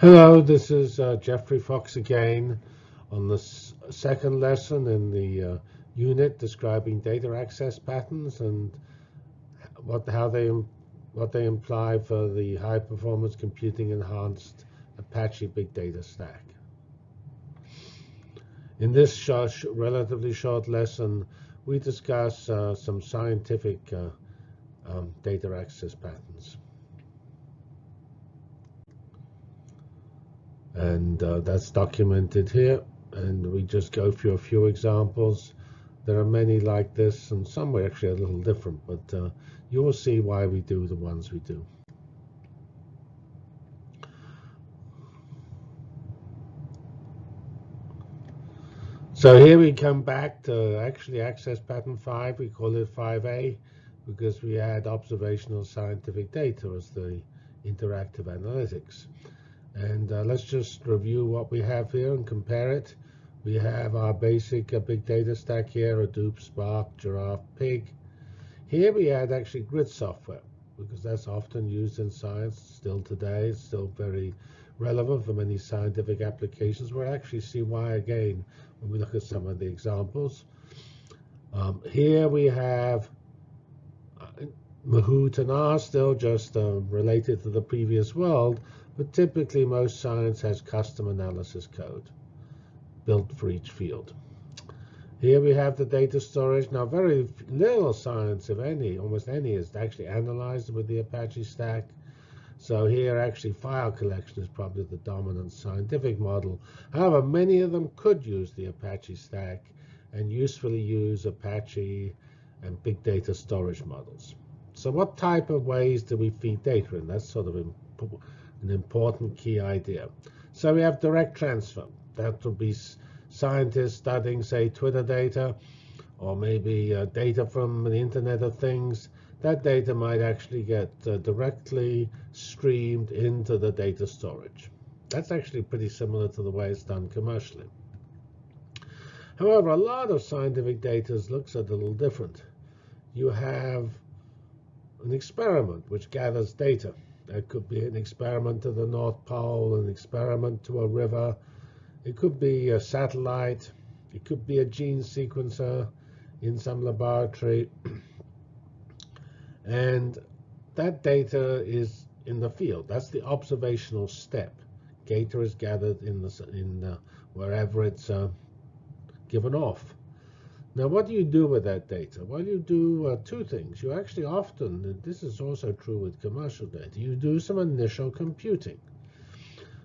Hello, this is Jeffrey Fox again on the second lesson in the unit describing data access patterns and what how they what they imply for the high performance computing enhanced Apache big data stack. In this relatively short lesson, we discuss some scientific data access patterns, and that's documented here. And we just go through a few examples. There are many like this, and some were actually a little different, but you will see why we do the ones we do. So here we come back to actually access pattern 5. We call it 5A because we add observational scientific data as the interactive analytics. And let's just review what we have here and compare it. We have our basic big data stack here, Hadoop, Spark, Giraffe, Pig. Here we add actually grid software because that's often used in science still today. It's still very relevant for many scientific applications. We'll actually see why again when we look at some of the examples. Here we have Mahout and R still just related to the previous world, but typically most science has custom analysis code built for each field. Here we have the data storage. Now, very little science, if any, almost any, is actually analyzed with the Apache stack. So here, actually, file collection is probably the dominant scientific model. However, many of them could use the Apache stack and usefully use Apache and big data storage models. So what type of ways do we feed data in? That's sort of an important key idea. So we have direct transfer. That would be scientists studying, say, Twitter data, or maybe data from the Internet of Things. That data might actually get directly streamed into the data storage. That's actually pretty similar to the way it's done commercially. However, a lot of scientific data looks a little different. You have an experiment which gathers data. That could be an experiment to the North Pole, an experiment to a river. It could be a satellite. It could be a gene sequencer in some laboratory. And that data is in the field. That's the observational step. Data is gathered in wherever it's given off. Now, what do you do with that data? Well, you do two things. You actually often, this is also true with commercial data, you do some initial computing.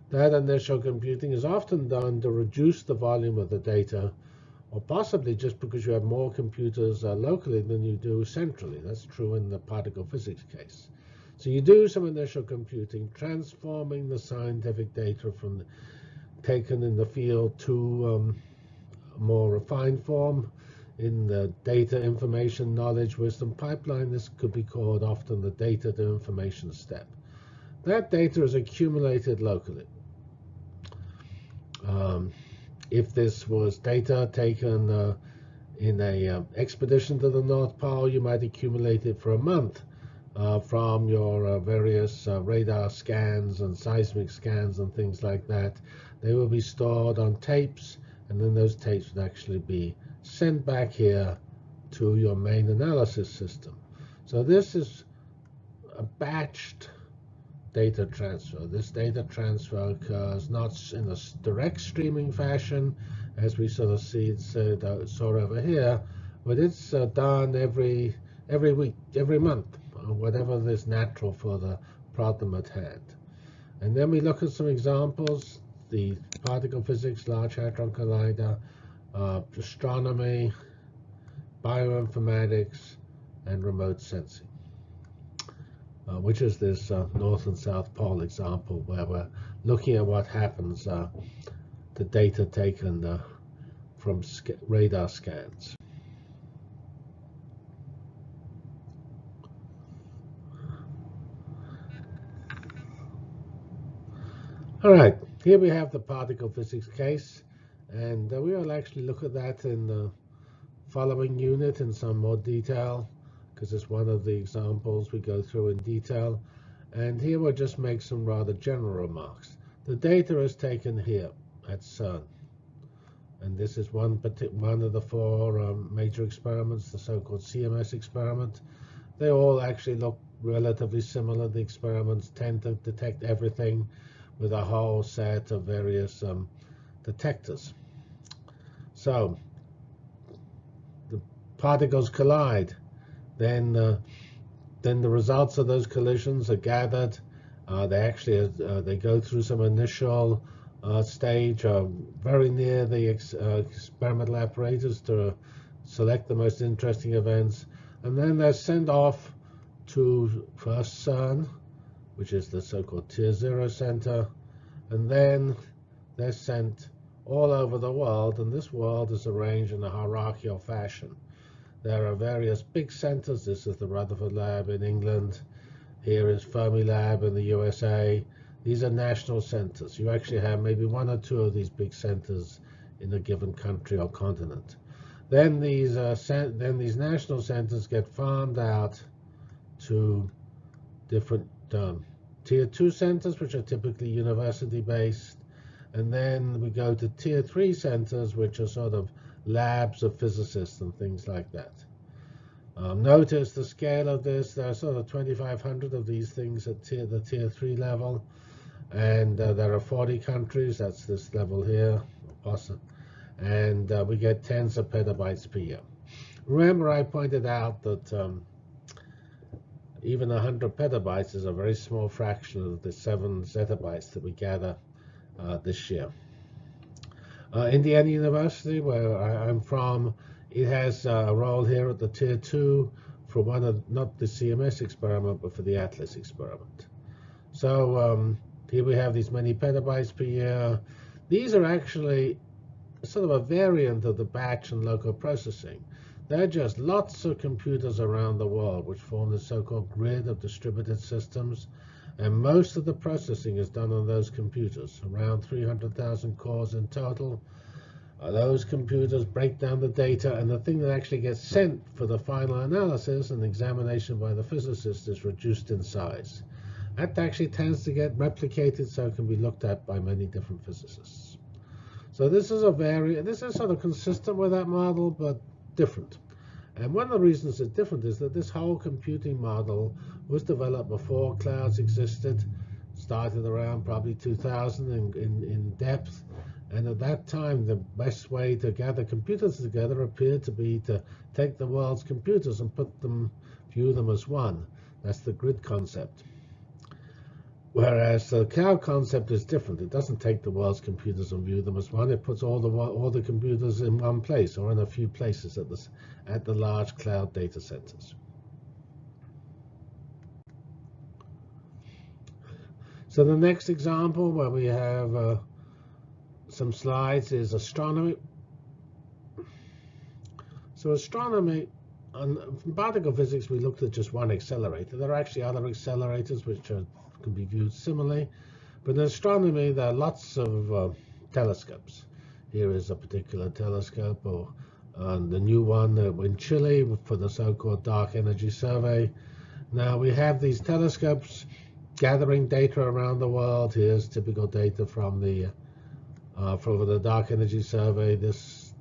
That initial computing is often done to reduce the volume of the data, or possibly just because you have more computers locally than you do centrally. That's true in the particle physics case. So you do some initial computing, transforming the scientific data from taken in the field to a more refined form in the data, information, knowledge, wisdom pipeline. This could be called often the data to information step. That data is accumulated locally. If this was data taken in a expedition to the North Pole, you might accumulate it for a month from your various radar scans and seismic scans and things like that. They will be stored on tapes, and then those tapes would actually be sent back here to your main analysis system. So this is a batched data transfer. This data transfer occurs not in a direct streaming fashion, as we sort of see it sort of over here, but it's done every week, every month, whatever is natural for the problem at hand. And then we look at some examples: the particle physics, Large Hadron Collider, astronomy, bioinformatics, and remote sensing. Which is this North and South Pole example where we're looking at what happens to data taken from radar scans. All right, here we have the particle physics case, and we will actually look at that in the following unit in some more detail, because it's one of the examples we go through in detail. And here we'll just make some rather general remarks. The data is taken here at CERN. And this is one of the four major experiments, the so-called CMS experiment. They all actually look relatively similar. The experiments tend to detect everything with a whole set of various detectors. So the particles collide. Then the results of those collisions are gathered. They go through some initial stage very near the experimental apparatus to select the most interesting events, and then they're sent off to first CERN, which is the so-called Tier 0 center, and then they're sent all over the world, and this world is arranged in a hierarchical fashion. There are various big centers. This is the Rutherford Lab in England. Here is Fermilab in the USA. These are national centers. You actually have maybe one or two of these big centers in a given country or continent. Then these national centers get farmed out to different Tier 2 centers, which are typically university-based. And then we go to Tier 3 centers, which are sort of labs of physicists and things like that. Notice the scale of this. There are sort of 2,500 of these things at the Tier 3 level. And there are 40 countries. That's this level here. And we get tens of petabytes per year. Remember, I pointed out that even 100 petabytes is a very small fraction of the 7 zettabytes that we gather this year. Indiana University, where I'm from, it has a role here at the Tier 2 for one of, not the CMS experiment, but for the ATLAS experiment. So here we have these many petabytes per year. These are actually sort of a variant of the batch and local processing. They're just lots of computers around the world which form the so-called grid of distributed systems, and most of the processing is done on those computers, around 300,000 cores in total. Those computers break down the data, and the thing that actually gets sent for the final analysis and examination by the physicist is reduced in size. That actually tends to get replicated so it can be looked at by many different physicists. So this is sort of consistent with that model, but different. And one of the reasons it's different is that this whole computing model was developed before clouds existed, started around probably 2000 in depth. And at that time, the best way to gather computers together appeared to be to take the world's computers and view them as one. That's the grid concept. Whereas the cloud concept is different. It doesn't take the world's computers and view them as one. It puts all the computers in one place or in a few places at the large cloud data centers. So the next example where we have some slides is astronomy. So astronomy, from particle physics, we looked at just one accelerator. There are actually other accelerators which can be viewed similarly. But in astronomy, there are lots of telescopes. Here is a particular telescope, or the new one in Chile for the so-called dark energy survey. Now we have these telescopes gathering data around the world. Here's typical data from the dark energy survey. This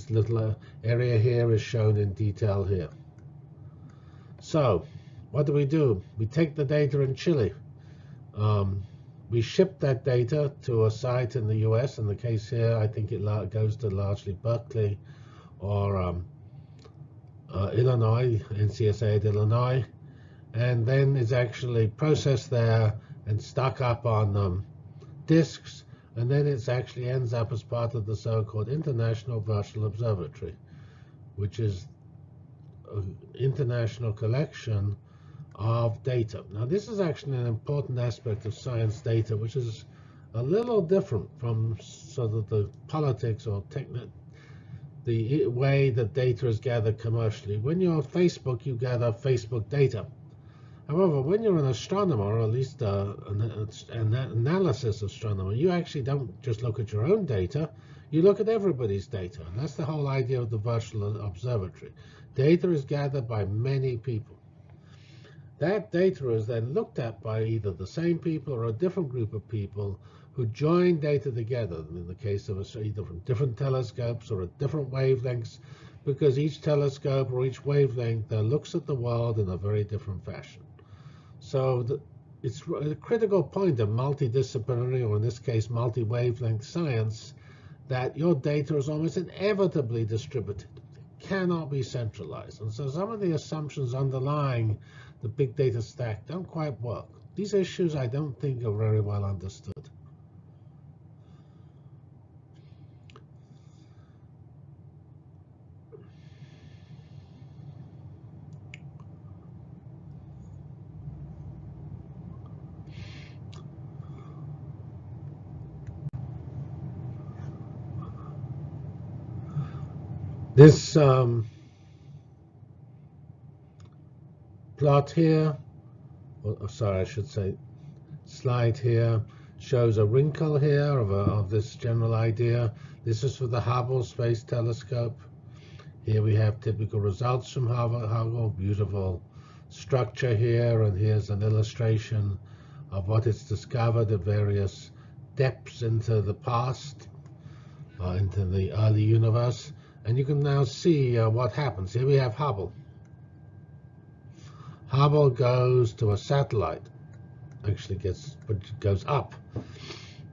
little area here is shown in detail here. So what do? We take the data in Chile. We ship that data to a site in the US. In the case here, I think it goes to largely Berkeley or Illinois, NCSA at Illinois, and then it's actually processed there and stuck up on disks, and then it actually ends up as part of the so-called International Virtual Observatory, which is an international collection of data. Now, this is actually an important aspect of science data, which is a little different from sort of the politics or the way that data is gathered commercially. When you're on Facebook, you gather Facebook data. However, when you're an astronomer, or at least an analysis astronomer, you actually don't just look at your own data, you look at everybody's data. And that's the whole idea of the virtual observatory. Data is gathered by many people. That data is then looked at by either the same people or a different group of people who join data together, in the case of either from different telescopes or at different wavelengths, because each telescope or each wavelength looks at the world in a very different fashion. So it's a critical point of multidisciplinary, or in this case, multi-wavelength science, that your data is almost inevitably distributed. It cannot be centralized. And so some of the assumptions underlying the big data stack don't quite work. These issues I don't think are very well understood. This plot here, or sorry, I should say slide here, shows a wrinkle here of this general idea. This is for the Hubble Space Telescope. Here we have typical results from Hubble, beautiful structure here, and here's an illustration of what it's discovered at various depths into the past, into the early universe. And you can now see what happens. Here we have Hubble. Hubble goes to a satellite, actually goes up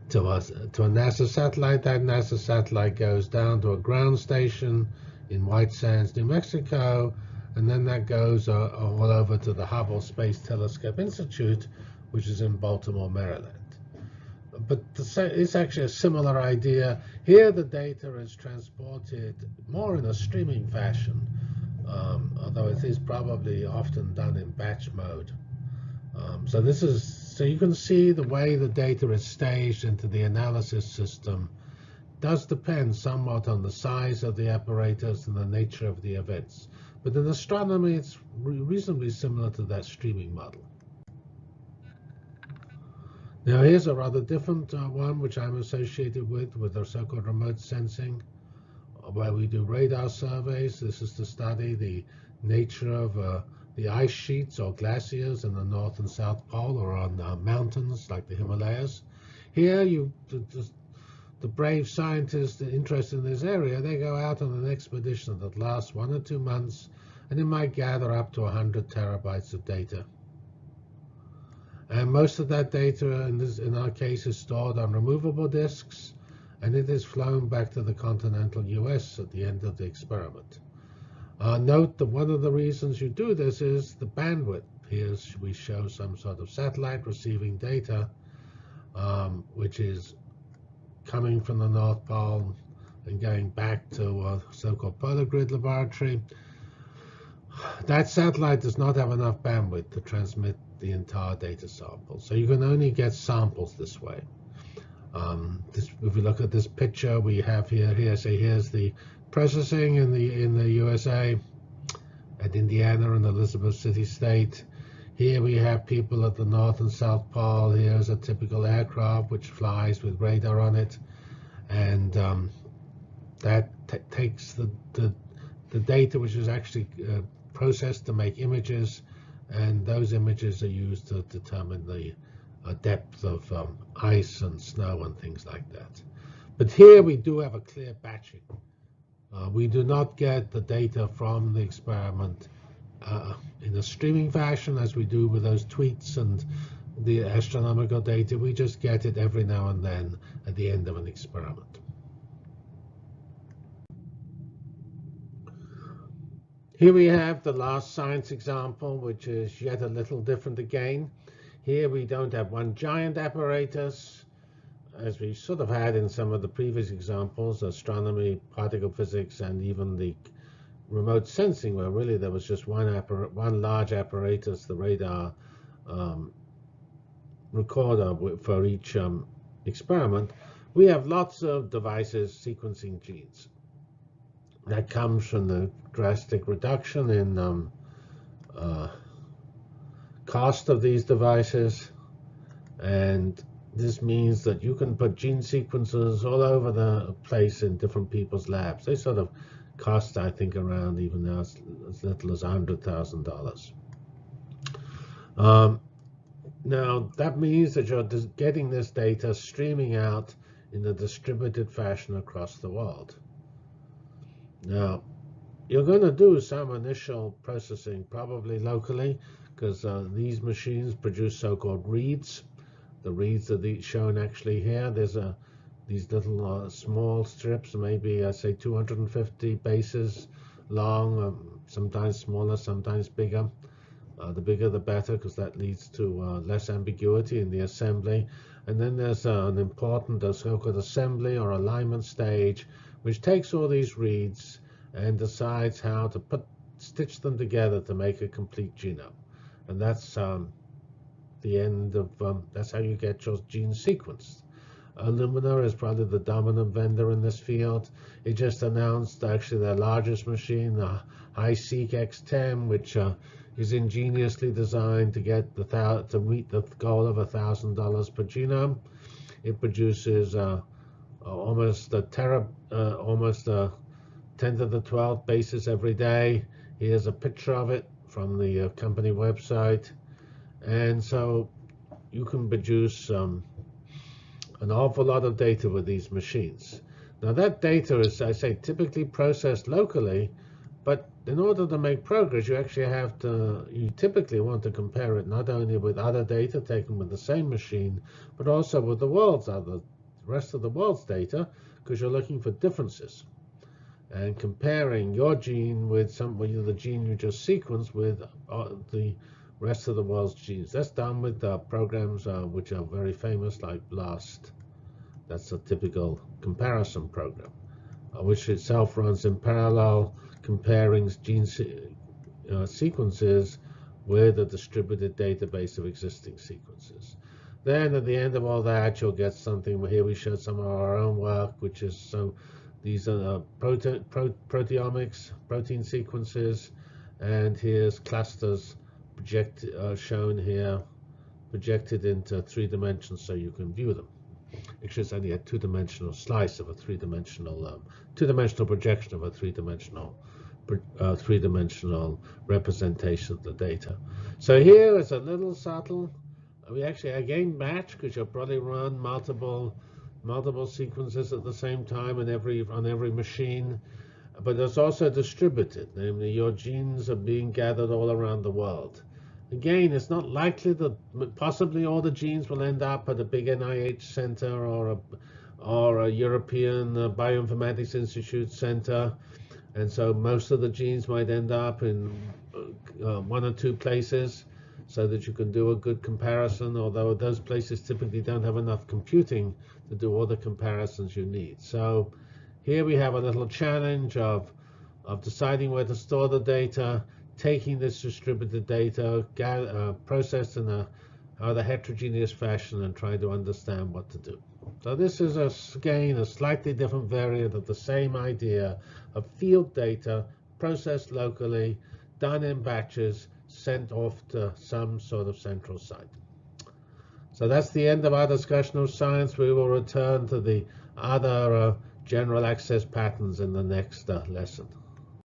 to a NASA satellite. That NASA satellite goes down to a ground station in White Sands, New Mexico, and then that goes all over to the Hubble Space Telescope Institute, which is in Baltimore, Maryland. But it's actually a similar idea. Here the data is transported more in a streaming fashion, although it is probably often done in batch mode. So you can see the way the data is staged into the analysis system does depend somewhat on the size of the apparatus and the nature of the events. But in astronomy, it's reasonably similar to that streaming model. Now here's a rather different one, which I'm associated with our so-called remote sensing, where we do radar surveys. This is to study the nature of the ice sheets or glaciers in the North and South Pole, or on mountains like the Himalayas. Here, the brave scientists interested in this area, they go out on an expedition that lasts 1 or 2 months, and it might gather up to 100 terabytes of data. And most of that data, in our case, is stored on removable disks, and it is flown back to the continental US at the end of the experiment. Note that one of the reasons you do this is the bandwidth. Here we show some sort of satellite receiving data, which is coming from the North Pole and going back to a so-called polar grid laboratory. That satellite does not have enough bandwidth to transmit the entire data sample, so you can only get samples this way. If we look at this picture we have here, say here's the processing in the USA, at Indiana and Elizabeth City State. Here we have people at the North and South Pole. Here's a typical aircraft which flies with radar on it, and that takes the data which is actually processed to make images, and those images are used to determine the depth of ice and snow and things like that. But here we do have a clear batching. We do not get the data from the experiment in a streaming fashion as we do with those tweets and the astronomical data. We just get it every now and then at the end of an experiment. Here we have the last science example, which is yet a little different again. Here we don't have one giant apparatus, as we sort of had in some of the previous examples, astronomy, particle physics, and even the remote sensing, where really there was just one large apparatus, the radar recorder for each experiment. We have lots of devices sequencing genes. That comes from the drastic reduction in cost of these devices, and this means that you can put gene sequences all over the place in different people's labs. They sort of cost, I think, around even now as little as $100,000. Um, Now, that means that you're getting this data streaming out in a distributed fashion across the world. Now, you're going to do some initial processing, probably locally, because these machines produce so-called reads. The reads are shown actually here. There's these little small strips, maybe say 250 bases long, sometimes smaller, sometimes bigger. The bigger the better, because that leads to less ambiguity in the assembly. And then there's an important so-called assembly or alignment stage, which takes all these reads and decides how to stitch them together to make a complete genome. And that's the end of, that's how you get your gene sequenced. Illumina is probably the dominant vendor in this field. It just announced actually their largest machine, the HiSeq X10, which is ingeniously designed to get to meet the goal of $1,000 per genome. It produces almost almost 10 to the 12th bases every day. Here's a picture of it from the company website, and so you can produce an awful lot of data with these machines. Now that data is, I say, typically processed locally, but in order to make progress, you typically want to compare it not only with other data taken with the same machine, but also with the rest of the world's data, because you're looking for differences. And comparing your gene with the gene you just sequenced with the rest of the world's genes. That's done with programs which are very famous, like BLAST. That's a typical comparison program, which itself runs in parallel, comparing gene sequences with a distributed database of existing sequences. Then at the end of all that, you'll get something. Here we showed some of our own work, which is these are proteomics, protein sequences, and here's clusters shown here, projected into 3 dimensions so you can view them. Actually, it's only a 2-dimensional slice of a 3-dimensional, 2-dimensional projection of a 3-dimensional representation of the data. So here is a little subtle. We actually again match, because you'll probably run multiple sequences at the same time on every machine. But it's also distributed, namely your genes are being gathered all around the world. Again, it's not likely that possibly all the genes will end up at a big NIH center or a European Bioinformatics Institute center. And so most of the genes might end up in 1 or 2 places, so that you can do a good comparison, although those places typically don't have enough computing to do all the comparisons you need. So here we have a little challenge of deciding where to store the data, taking this distributed data, processed in a rather heterogeneous fashion, and trying to understand what to do. So this is, again, a slightly different variant of the same idea of field data processed locally, done in batches, sent off to some sort of central site. So that's the end of our discussion of science. We will return to the other general access patterns in the next lesson.